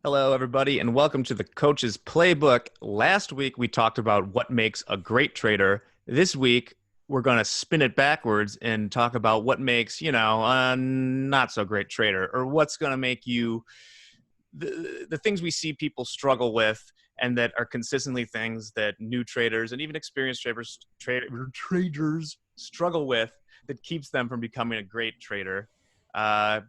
Hello, everybody, and welcome to the Coach's Playbook. Last week, we talked about what makes a great trader. This week, we're going to spin it backwards and talk about what makes, a not so great trader, or what's going to make you the things we see people struggle with and that are consistently things that new traders and even experienced traders struggle with that keeps them from becoming a great trader.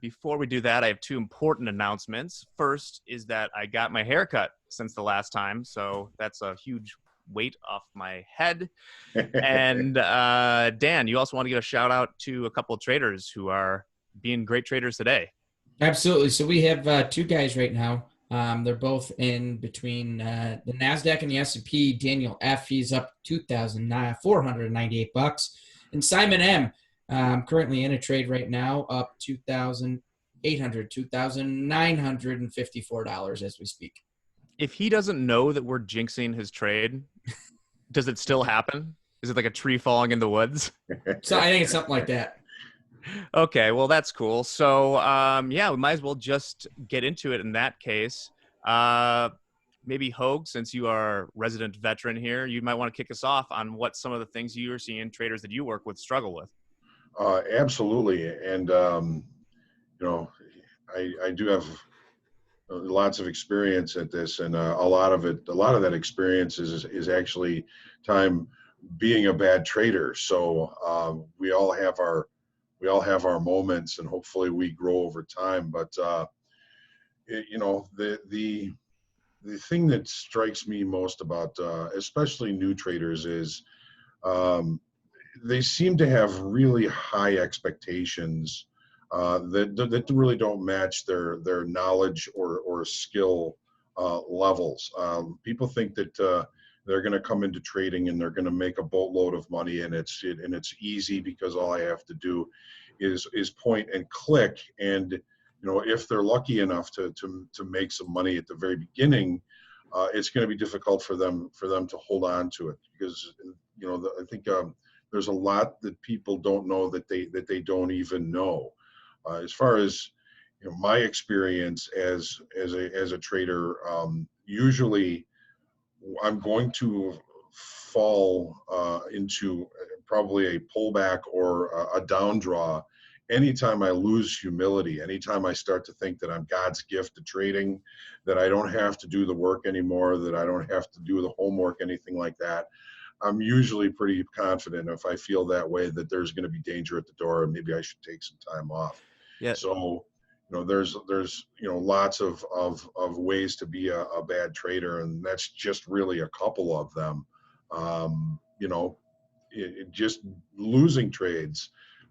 Before we do that, I have two important announcements. First is that I got my hair cut since the last time, so that's a huge weight off my head. And Dan, you also want to give a shout out to a couple of traders who are being great traders today. Absolutely. So we have two guys right now. They're both in between the NASDAQ and the S&P. Daniel F., he's up $2,498. And Simon M., currently in a trade right now, up $2,954 as we speak. If he doesn't know that we're jinxing his trade, does it still happen? Is it like a tree falling in the woods? So I think it's something like that. Okay, well, that's cool. So, we might as well just get into it in that case. Maybe Hogue, since you are resident veteran here, you might want to kick us off on what some of the things you are seeing traders that you work with struggle with. Absolutely. And, I do have lots of experience at this, and a lot of that experience is actually time being a bad trader. So we all have our moments, and hopefully we grow over time. But the thing that strikes me most about especially new traders is they seem to have really high expectations that really don't match their knowledge or skill levels. People think that they're going to come into trading and they're going to make a boatload of money, and it's easy because all I have to do is point and click. And if they're lucky enough to make some money at the very beginning, it's going to be difficult for them to hold on to it, because I think there's a lot that people don't know that they don't even know. As far as my experience as a trader, usually I'm going to fall into probably a pullback or a down draw anytime I lose humility, anytime I start to think that I'm God's gift to trading, that I don't have to do the work anymore, that I don't have to do the homework, anything like that. I'm usually pretty confident, if I feel that way, that there's going to be danger at the door and maybe I should take some time off. Yeah. So, there's lots of ways to be a bad trader, and that's just really a couple of them. Just losing trades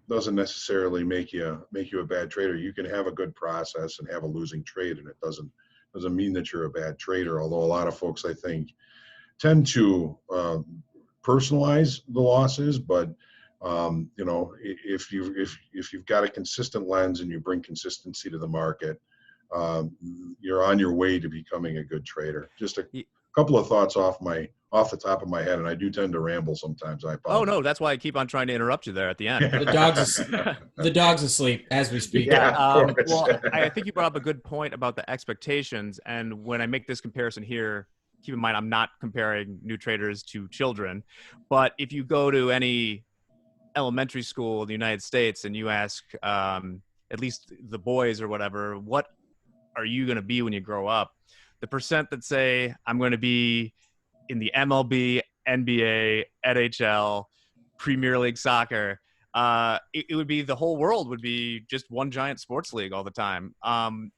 doesn't necessarily make you a bad trader. You can have a good process and have a losing trade, and it doesn't mean that you're a bad trader. Although a lot of folks, I think, tend to personalize the losses, but if you've got a consistent lens and you bring consistency to the market, you're on your way to becoming a good trader. Just a couple of thoughts off the top of my head, and I do tend to ramble sometimes. I apologize. Oh no, that's why I keep on trying to interrupt you there at the end. The dog's asleep as we speak. Yeah. Well, I think you brought up a good point about the expectations, and when I make this comparison here, keep in mind I'm not comparing new traders to children, but if you go to any elementary school in the United States and you ask at least the boys or whatever, what are you going to be when you grow up? The percent that say I'm going to be in the MLB, NBA, NHL, Premier League soccer, it would be the whole world would be just one giant sports league all the time. And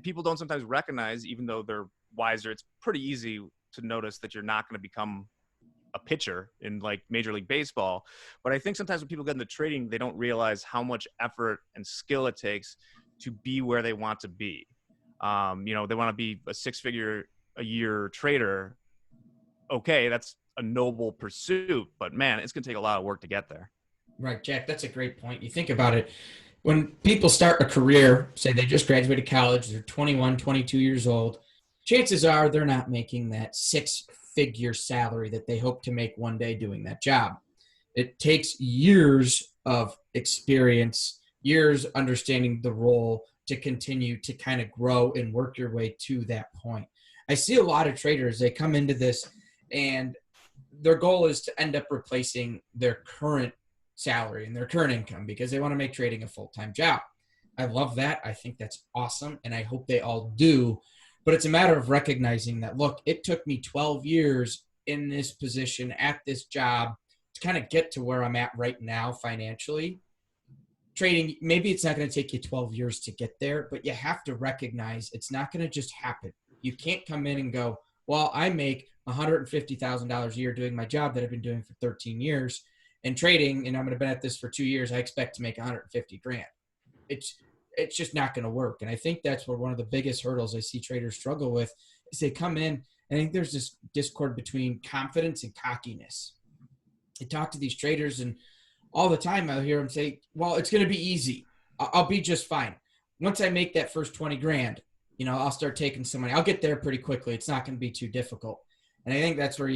people don't sometimes recognize, even though they're wiser, it's pretty easy to notice that you're not going to become a pitcher in like Major League Baseball. But I think sometimes when people get into trading, they don't realize how much effort and skill it takes to be where they want to be. They want to be a six-figure a year trader. Okay, that's a noble pursuit, but man, it's going to take a lot of work to get there. Right, Jack, that's a great point. You think about it. When people start a career, say they just graduated college, they're 21, 22 years old, chances are they're not making that six-figure salary that they hope to make one day doing that job. It takes years of experience, years understanding the role, to continue to kind of grow and work your way to that point. I see a lot of traders, they come into this and their goal is to end up replacing their current salary and their current income because they want to make trading a full-time job. I love that. I think that's awesome, and I hope they all do. But it's a matter of recognizing that, look, it took me 12 years in this position at this job to kind of get to where I'm at right now financially. Trading, maybe it's not going to take you 12 years to get there, but you have to recognize it's not going to just happen. You can't come in and go, well, I make $150,000 a year doing my job that I've been doing for 13 years and trading, and I'm going to bet at this for 2 years. I expect to make 150 grand. It's just not going to work. And I think that's where one of the biggest hurdles I see traders struggle with is they come in. I think there's this discord between confidence and cockiness. I talk to these traders, and all the time I'll hear them say, well, it's going to be easy. I'll be just fine. Once I make that first 20 grand, I'll start taking some money. I'll get there pretty quickly. It's not going to be too difficult. And I think that's where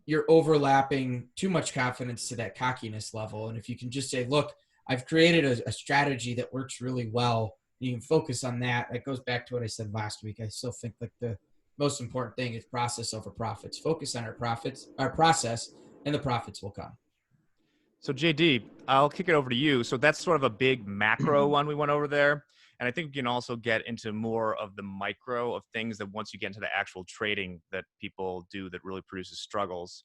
you're overlapping too much confidence to that cockiness level. And if you can just say, look, I've created a strategy that works really well, you can focus on that. That goes back to what I said last week. I still think like the most important thing is process over profits. Focus on our process, and the profits will come. So JD, I'll kick it over to you. So that's sort of a big macro one we went over there. And I think we can also get into more of the micro of things that once you get into the actual trading that people do that really produces struggles.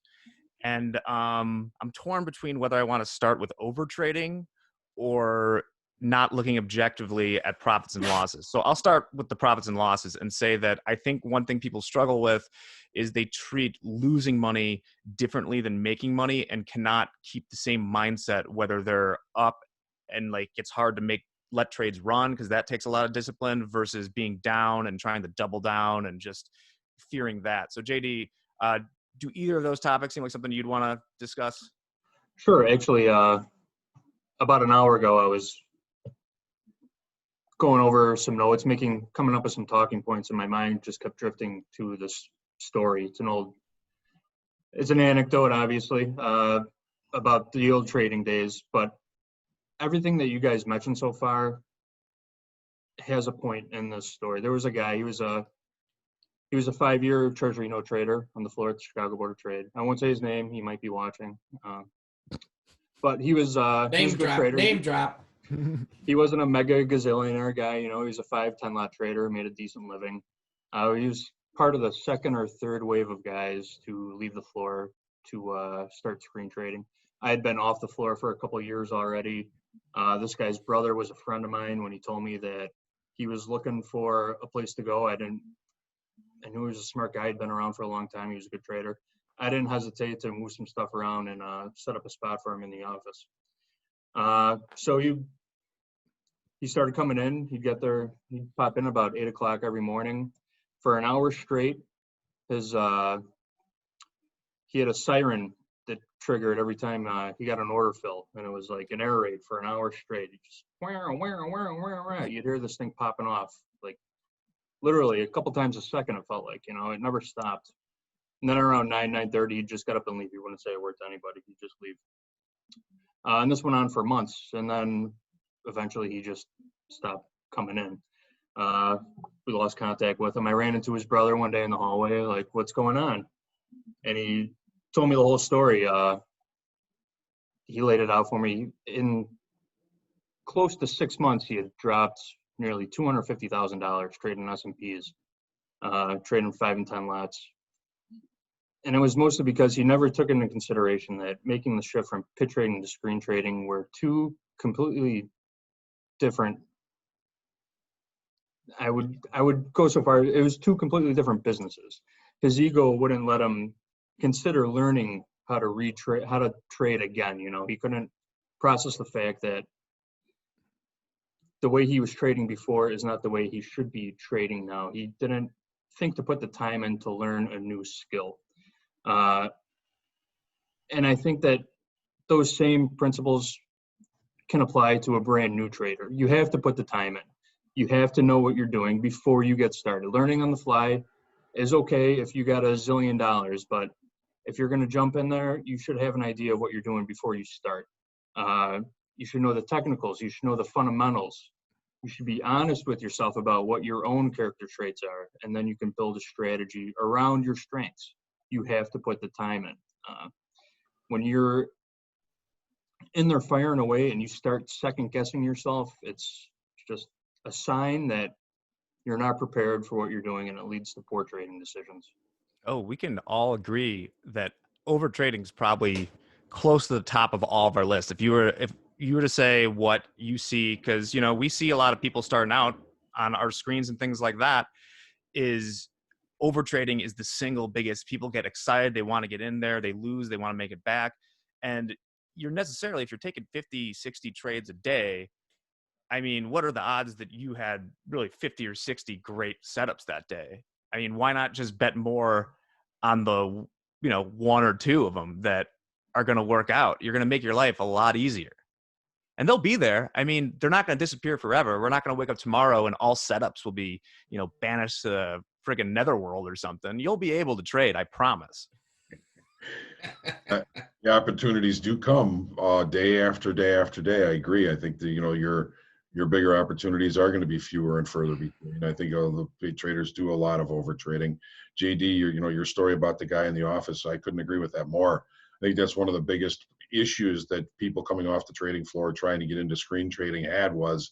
And I'm torn between whether I want to start with over trading or not looking objectively at profits and losses. So I'll start with the profits and losses and say that I think one thing people struggle with is they treat losing money differently than making money and cannot keep the same mindset, whether they're up and like it's hard to let trades run because that takes a lot of discipline versus being down and trying to double down and just fearing that. So JD, do either of those topics seem like something you'd want to discuss? Sure. Actually, about an hour ago, I was going over some notes, coming up with some talking points, and my mind just kept drifting to this story. It's an anecdote, obviously, about the old trading days, but everything that you guys mentioned so far has a point in this story. There was a guy, he was a 5-year treasury note trader on the floor at the Chicago Board of Trade. I won't say his name, he might be watching. But he was a good trader. Name drop. He wasn't a mega gazillionaire guy, he was a 5-10 lot trader, made a decent living. He was part of the second or third wave of guys to leave the floor to start screen trading. I had been off the floor for a couple of years already. This guy's brother was a friend of mine. When he told me that he was looking for a place to go, I knew he was a smart guy. He'd been around for a long time. He was a good trader. I didn't hesitate to move some stuff around and set up a spot for him in the office. So he started coming in. He'd get there. He'd pop in about 8 o'clock every morning for an hour straight. He had a siren that triggered every time he got an order fill, and it was like an air raid for an hour straight. You just you'd hear this thing popping off like literally a couple times a second. It felt like it never stopped. And then around 9:30, he'd just get up and leave. He wouldn't say a word to anybody. He'd just leave. And this went on for months, and then eventually he just stopped coming in. We lost contact with him. I ran into his brother one day in the hallway, like, what's going on? And he told me the whole story. He laid it out for me. In close to 6 months, he had dropped nearly $250,000 trading S&Ps, trading 5 and 10 lots. And it was mostly because he never took into consideration that making the shift from pit trading to screen trading were two completely different. I would go so far, it was two completely different businesses. His ego wouldn't let him consider learning how to trade again. He couldn't process the fact that the way he was trading before is not the way he should be trading now. He didn't think to put the time in to learn a new skill. And I think that those same principles can apply to a brand new trader. You have to put the time in. You have to know what you're doing before you get started. Learning on the fly is okay if you got $1 zillion, but if you're going to jump in there, you should have an idea of what you're doing before you start. You should know the technicals. You should know the fundamentals. You should be honest with yourself about what your own character traits are, and then you can build a strategy around your strengths. You have to put the time in. When you're in there firing away and you start second guessing yourself, it's just a sign that you're not prepared for what you're doing, and it leads to poor trading decisions. Oh, we can all agree that over trading is probably close to the top of all of our lists. If you were to say what you see, because we see a lot of people starting out on our screens and things like that, is over trading is the single biggest. People get excited, they want to get in there, they lose, they want to make it back. And if you're taking 50, 60 trades a day, I mean, what are the odds that you had really 50 or 60 great setups that day? I mean, why not just bet more on the, one or two of them that are going to work out? You're going to make your life a lot easier. And they'll be there. I mean, they're not going to disappear forever. We're not going to wake up tomorrow and all setups will be, banished to the friggin' netherworld or something. You'll be able to trade, I promise. The opportunities do come day after day after day. I agree. I think that your bigger opportunities are going to be fewer and further between. I think the big traders do a lot of over trading. JD, your story about the guy in the office, I couldn't agree with that more. I think that's one of the biggest issues that people coming off the trading floor trying to get into screen trading had was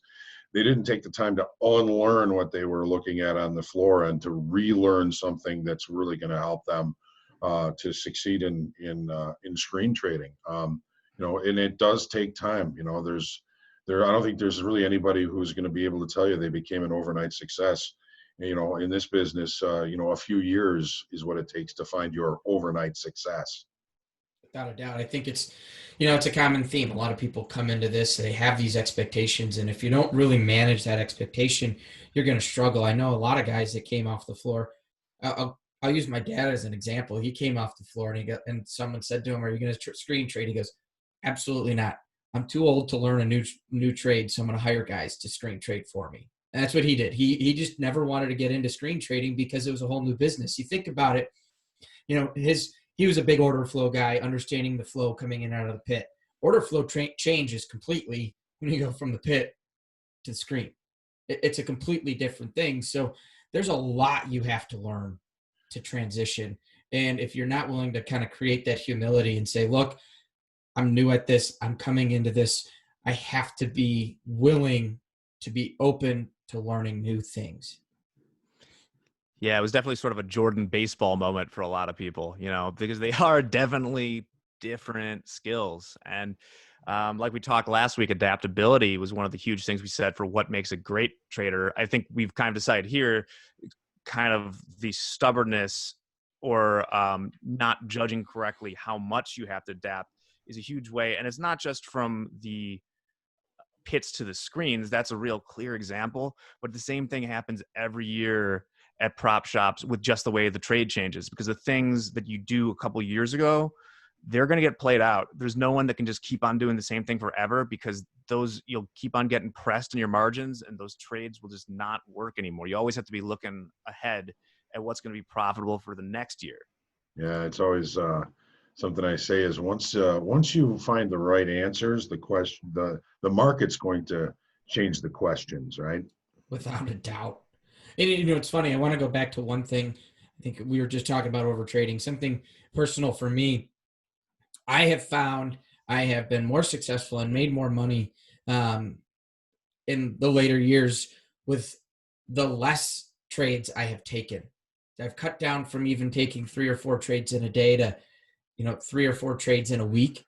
they didn't take the time to unlearn what they were looking at on the floor and to relearn something that's really going to help them to succeed in screen trading. And it does take time. I don't think there's really anybody who's going to be able to tell you they became an overnight success. In this business, a few years is what it takes to find your overnight success. Without a doubt. I think it's a common theme. A lot of people come into this, they have these expectations, and if you don't really manage that expectation, you're going to struggle. I know a lot of guys that came off the floor. I'll use my dad as an example. He came off the floor and someone said to him, "Are you going to screen trade?" He goes, "Absolutely not. I'm too old to learn a new trade, so I'm going to hire guys to screen trade for me." And that's what he did. He just never wanted to get into screen trading because it was a whole new business. You think about it, he was a big order flow guy, understanding the flow coming in and out of the pit. Order flow changes completely when you go from the pit to the screen. It's a completely different thing. So there's a lot you have to learn to transition. And if you're not willing to kind of create that humility and say, look, I'm new at this, I'm coming into this, I have to be willing to be open to learning new things. Yeah, it was definitely sort of a Jordan baseball moment for a lot of people, because they are definitely different skills. And like we talked last week, adaptability was one of the huge things we said for what makes a great trader. I think we've kind of decided here, kind of the stubbornness or not judging correctly how much you have to adapt is a huge way. And it's not just from the pits to the screens. That's a real clear example. But the same thing happens every year at prop shops with just the way the trade changes, because the things that you do a couple years ago, they're going to get played out. There's no one that can just keep on doing the same thing forever, because you'll keep on getting pressed in your margins and those trades will just not work anymore. You always have to be looking ahead at what's going to be profitable for the next year. Yeah, it's always something I say is once you find the right answers, the market's going to change the questions, right? Without a doubt. And it's funny. I want to go back to one thing. I think we were just talking about over trading. Something personal for me. I have found I have been more successful and made more money in the later years with the less trades I have taken. I've cut down from even taking 3 or 4 trades in a day to 3 or 4 trades in a week,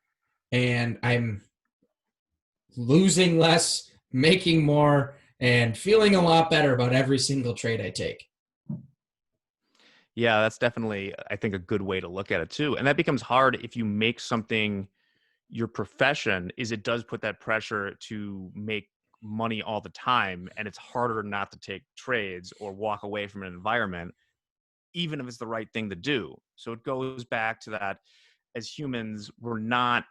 and I'm losing less, making more, and feeling a lot better about every single trade I take. Yeah, that's definitely, I think, a good way to look at it too. And that becomes hard if you make something your profession, is it does put that pressure to make money all the time. And it's harder not to take trades or walk away from an environment, even if it's the right thing to do. So it goes back to that, as humans, we're not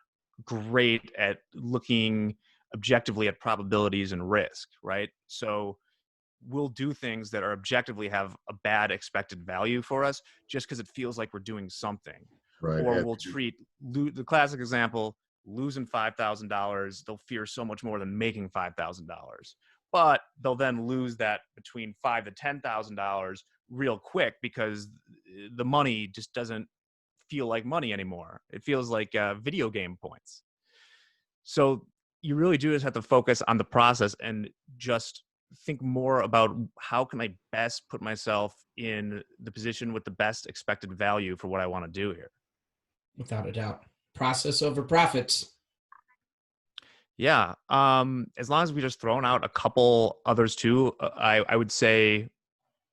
great at looking objectively at probabilities and risk, right? So we'll do things that are objectively have a bad expected value for us just because it feels like we're doing something. Right. Or we'll treat the classic example, losing $5,000, they'll fear so much more than making $5,000. but they'll then lose that between $5,000 to $10,000 real quick because the money just doesn't feel like money anymore. It feels like video game points. So you really do just have to focus on the process and just think more about how can I best put myself in the position with the best expected value for what I want to do here. Without a doubt. Process over profits. Yeah. As long as we just thrown out a couple others too, I would say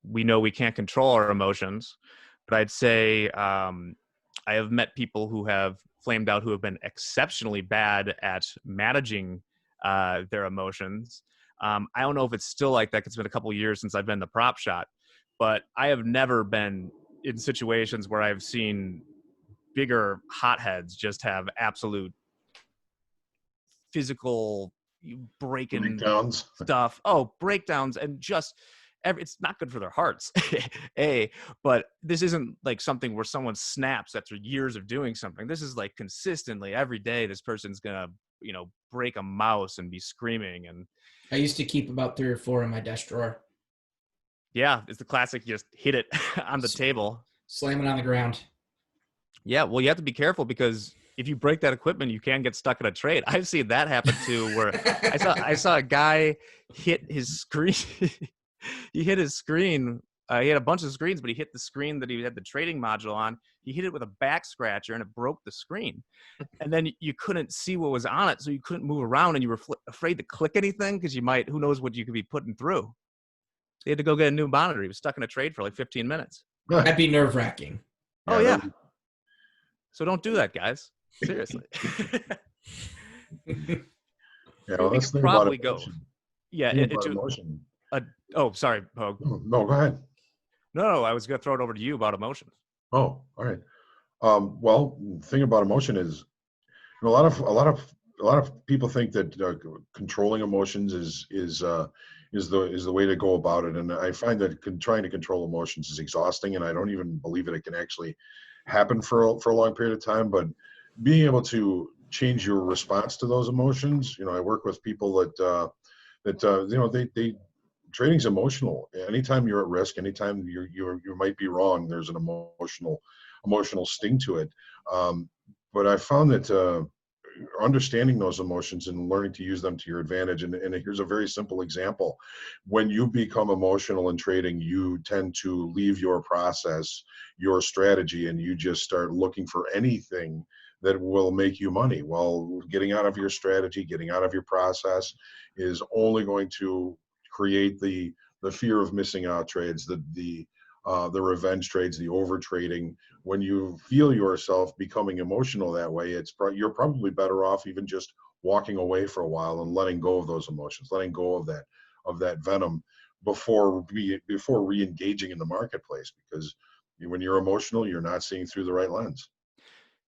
we know we can't control our emotions, but I'd say I have met people who have flamed out who have been exceptionally bad at managing their emotions. I don't know if it's still like that because it's been a couple of years since I've been in the prop shot, but I have never been in situations where I've seen bigger hotheads just have absolute physical breaking Breakdowns. stuff. Oh, breakdowns and just it's not good for their hearts. But this isn't like something where someone snaps after years of doing something. This is like consistently every day this person's gonna, break a mouse and be screaming. And I used to keep about 3 or 4 in my desk drawer. yeah, it's the classic, just hit it on the table. Slam it on the ground. Yeah, well, you have to be careful because if you break that equipment, you can get stuck in a trade. I've seen that happen too, where I saw a guy hit his screen. He hit his screen. He had a bunch of screens, but he hit the screen that he had the trading module on. He hit it with a back scratcher, and it broke the screen. And then you couldn't see what was on it, so you couldn't move around, and you were afraid to click anything because who knows what you could be putting through. They had to go get a new monitor. He was stuck in a trade for like 15 minutes. That'd be nerve-wracking. Oh, yeah. So don't do that, guys. Seriously. Yeah, well, let's think probably about go. emotion. Yeah. Emotion. Oh, sorry, Pogue. No, go ahead. No, I was going to throw it over to you about emotions. Oh, all right. Well, the thing about emotion is a lot of people think that controlling emotions is the way to go about it, and I find that trying to control emotions is exhausting, and I don't even believe that it can actually happen for a long period of time. But being able to change your response to those emotions, I work with people that they trading's emotional. Anytime you're at risk, anytime you might be wrong, there's an emotional sting to it. But I found that understanding those emotions and learning to use them to your advantage. And here's a very simple example. When you become emotional in trading, you tend to leave your process, your strategy, and you just start looking for anything that will make you money. Well, getting out of your strategy, getting out of your process is only going to create the fear of missing out trades, the revenge trades, the over trading. When you feel yourself becoming emotional that way, you're probably better off even just walking away for a while and letting go of those emotions, letting go of that venom before re-engaging in the marketplace. Because when you're emotional, you're not seeing through the right lens.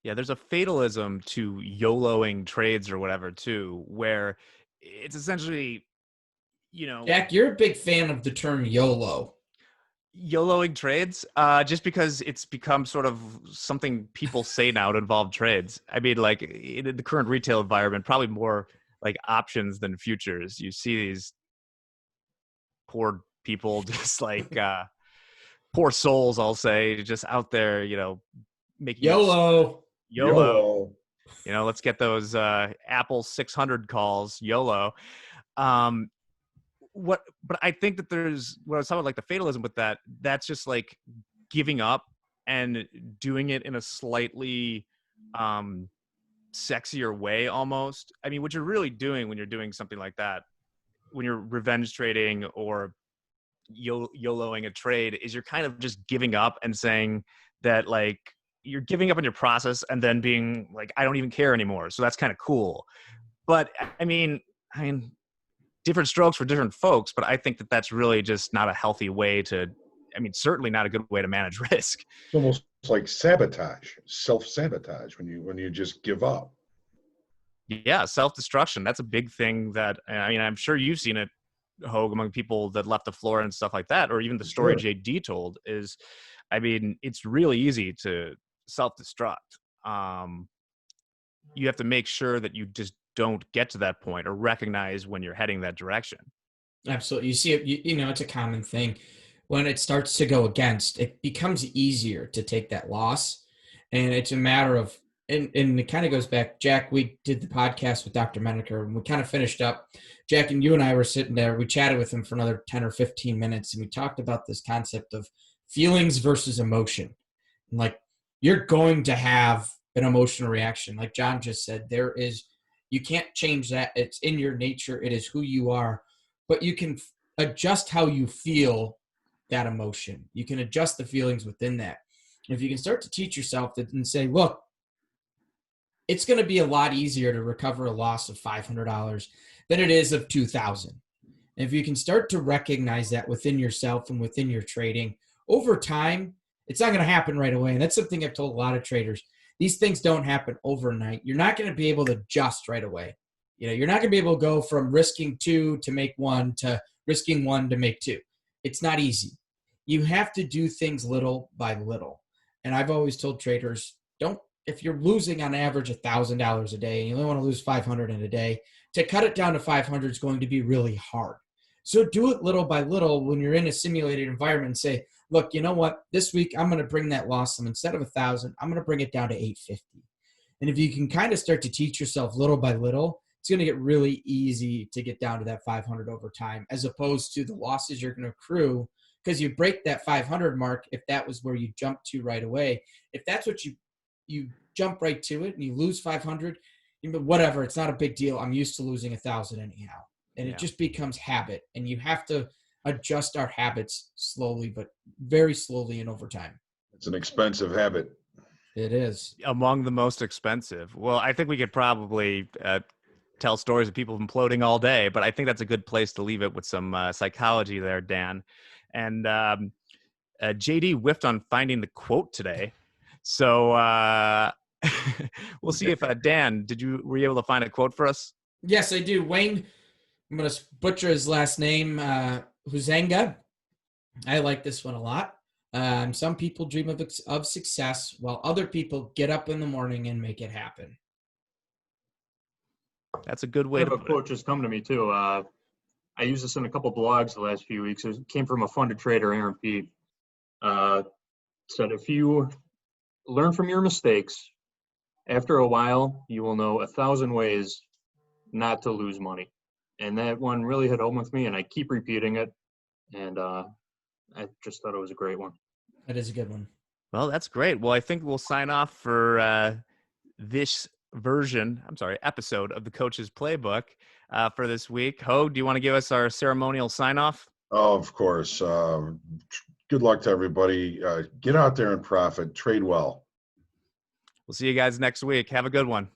Yeah, there's a fatalism to YOLOing trades or whatever too, where it's essentially, Jack, you're a big fan of the term YOLO. YOLOing trades, just because it's become sort of something people say now to involve trades. I mean, like in the current retail environment, probably more like options than futures. You see these poor people, just like poor souls, I'll say, just out there, making YOLO. YOLO. Let's get those Apple 600 calls, YOLO. But I think that there's what I was talking about, like the fatalism with that's just like giving up and doing it in a slightly sexier way almost. I mean, what you're really doing when you're doing something like that, when you're revenge trading or YOLOing a trade, is you're kind of just giving up and saying that like you're giving up on your process and then being like, I don't even care anymore. So that's kind of cool. But I mean, different strokes for different folks, but I think that that's really just not a healthy way certainly not a good way to manage risk. It's almost like sabotage, self-sabotage when you just give up. Yeah, self-destruction. That's a big thing that, I'm sure you've seen it, Hogue, among people that left the floor and stuff like that, or even the story Sure. JD told is, it's really easy to self-destruct. You have to make sure that you just don't get to that point or recognize when you're heading that direction. Absolutely. You see it, it's a common thing. When it starts to go against, it becomes easier to take that loss. And it's a matter of, and it kind of goes back, Jack, we did the podcast with Dr. Menaker and we kind of finished up. Jack and you and I were sitting there. We chatted with him for another 10 or 15 minutes. And we talked about this concept of feelings versus emotion. Like, you're going to have an emotional reaction. Like John just said, you can't change that. It's in your nature. It is who you are, but you can adjust how you feel that emotion. You can adjust the feelings within that. And if you can start to teach yourself that and say, look, it's going to be a lot easier to recover a loss of $500 than it is of $2,000. And if you can start to recognize that within yourself and within your trading over time, it's not going to happen right away. And that's something I've told a lot of traders. These things don't happen overnight. You're not going to be able to adjust right away. You're not going to be able to go from risking 2 to make 1 to risking 1 to make 2. It's not easy. You have to do things little by little. And I've always told traders, if you're losing on average $1,000 a day and you only want to lose 500 in a day, to cut it down to 500 is going to be really hard. So do it little by little when you're in a simulated environment and say, look, you know what? This week I'm going to bring that loss. Instead of 1,000, I'm going to bring it down to 850. And if you can kind of start to teach yourself little by little, it's going to get really easy to get down to that 500 over time, as opposed to the losses you're going to accrue because you break that 500 mark. If that was where you jump to right away, if that's what you jump right to it and you lose 500, whatever, it's not a big deal. I'm used to losing 1,000 anyhow. And it just becomes habit. And you have to adjust our habits slowly, but very slowly and over time. It's an expensive habit. It is. Among the most expensive. Well, I think we could probably tell stories of people imploding all day, but I think that's a good place to leave it with some psychology there, Dan. And JD whiffed on finding the quote today. So we'll see if Dan, were you able to find a quote for us? Yes, I do. Wayne, I'm going to butcher his last name, Huizenga. I like this one a lot. Some people dream of success while other people get up in the morning and make it happen. That's a good way to put it. A quote just come to me too. I used this in a couple blogs the last few weeks. It came from a funded trader, Aaron P. Said, if you learn from your mistakes, after a while, you will know 1,000 ways not to lose money. And that one really hit home with me, and I keep repeating it. And I just thought it was a great one. That is a good one. Well, that's great. Well, I think we'll sign off for this episode of the Coach's Playbook for this week. Ho, do you want to give us our ceremonial sign-off? Oh, of course. Good luck to everybody. Get out there and profit. Trade well. We'll see you guys next week. Have a good one.